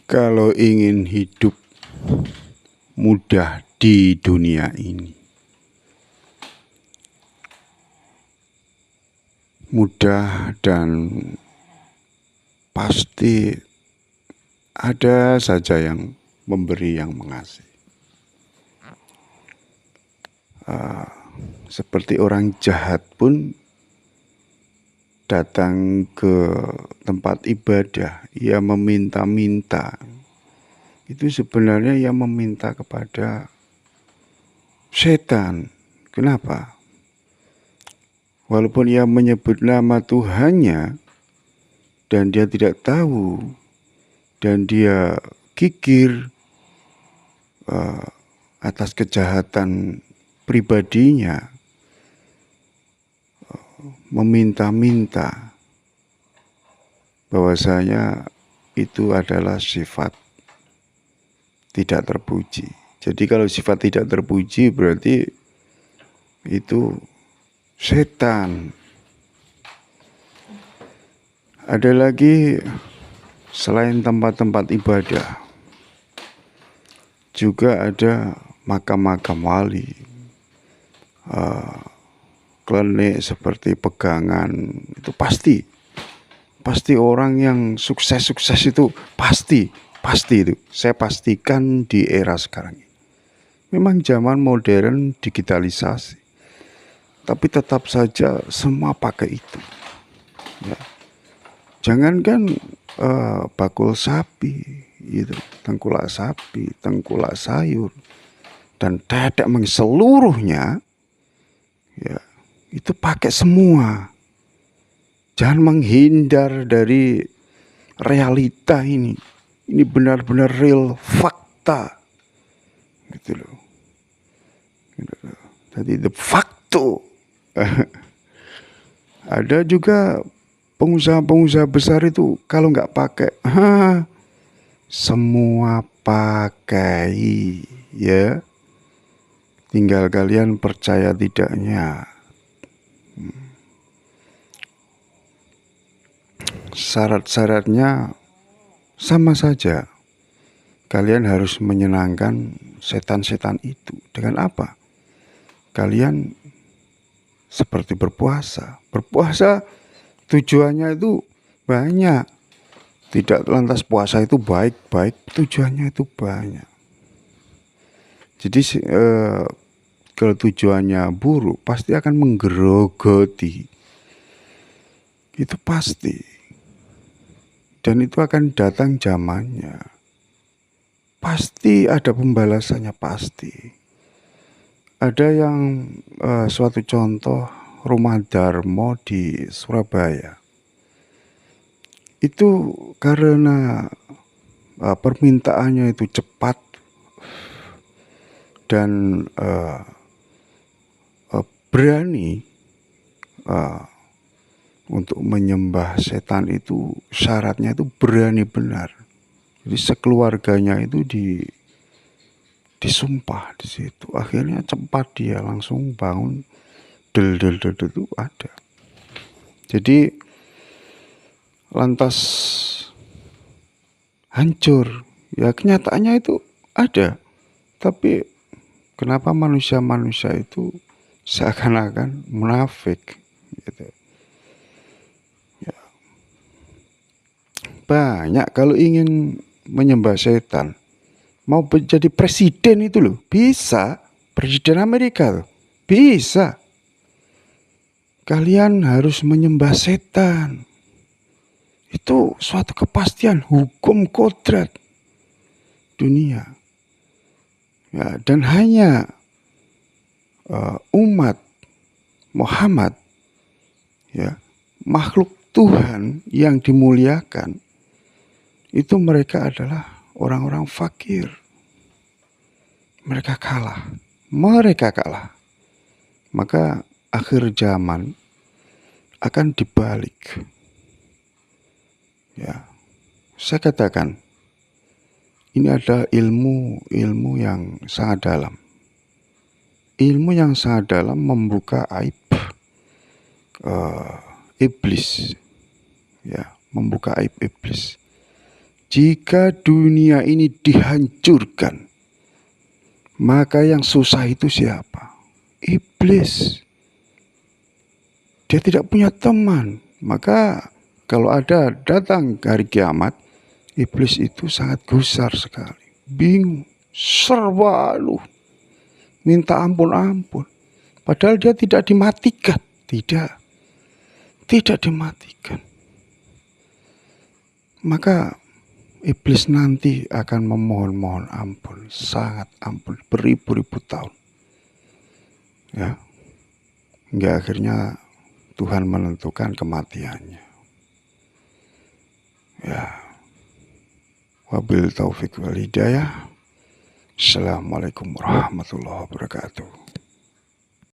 Kalau ingin hidup mudah di dunia ini, mudah dan pasti ada saja yang memberi, yang mengasihi. Seperti orang jahat pun datang ke tempat ibadah, ia meminta-minta. Itu sebenarnya ia meminta kepada setan. Kenapa? Walaupun ia menyebut nama Tuhannya dan dia tidak tahu dan dia kikir atas kejahatan pribadinya, meminta-minta, bahwasanya itu adalah sifat tidak terpuji. Jadi kalau sifat tidak terpuji berarti itu setan. Ada lagi selain tempat-tempat ibadah, juga ada makam-makam wali, klinik seperti pegangan. Itu pasti orang yang sukses itu pasti itu. Saya pastikan di era sekarang ini. Memang zaman modern digitalisasi, tapi tetap saja semua pakai itu. Ya. Jangankan bakul sapi, gitu, tengkulak sapi, tengkulak sayur, dan tetek seluruhnya, ya, itu pakai semua. Jangan menghindar dari realita ini. Ini benar-benar real fakta, gitu loh. Jadi the facto. Ada juga pengusaha-pengusaha besar itu kalau nggak pakai, semua pakai, ya. Tinggal kalian percaya tidaknya. Syarat-syaratnya sama saja. Kalian harus menyenangkan setan-setan itu. Dengan apa? Kalian seperti berpuasa. Berpuasa tujuannya itu banyak. Tidak lantas puasa itu baik-baik, tujuannya itu banyak. Jadi kalau tujuannya buruk pasti akan menggerogoti. Itu pasti. Dan itu akan datang zamannya. Pasti ada pembalasannya, pasti. Ada yang suatu contoh rumah Darmo di Surabaya. Itu karena permintaannya itu cepat dan berani untuk menyembah setan itu, syaratnya itu berani benar. Jadi sekeluarganya itu disumpah di situ. Akhirnya cepat dia langsung bangun, del itu ada. Jadi lantas hancur. Ya kenyataannya itu ada. Tapi kenapa manusia-manusia itu seakan-akan munafik, gitu. Ya. Banyak kalau ingin menyembah setan, mau jadi presiden itu loh, bisa. Presiden Amerika loh, bisa. Kalian harus menyembah setan. Itu suatu kepastian hukum kodrat dunia. Ya, dan hanya umat Muhammad, ya, makhluk Tuhan yang dimuliakan, itu mereka adalah orang-orang fakir. Mereka kalah. Maka akhir zaman akan dibalik. Ya, saya katakan ini adalah ilmu yang sangat dalam. Ilmu yang sangat dalam membuka aib iblis, ya, membuka aib iblis. jika dunia ini dihancurkan, maka yang susah itu siapa? Iblis. Dia tidak punya teman. Maka kalau ada datang hari kiamat, iblis itu sangat gusar sekali. Bingung, serba minta ampun-ampun. Padahal dia tidak dimatikan. Tidak dimatikan. Maka iblis nanti akan memohon-mohon ampun, sangat ampun, beribu-ribu tahun. Ya, hingga akhirnya Tuhan menentukan kematiannya. Ya, wabil taufik wal hidayah. Assalamualaikum warahmatullahi wabarakatuh.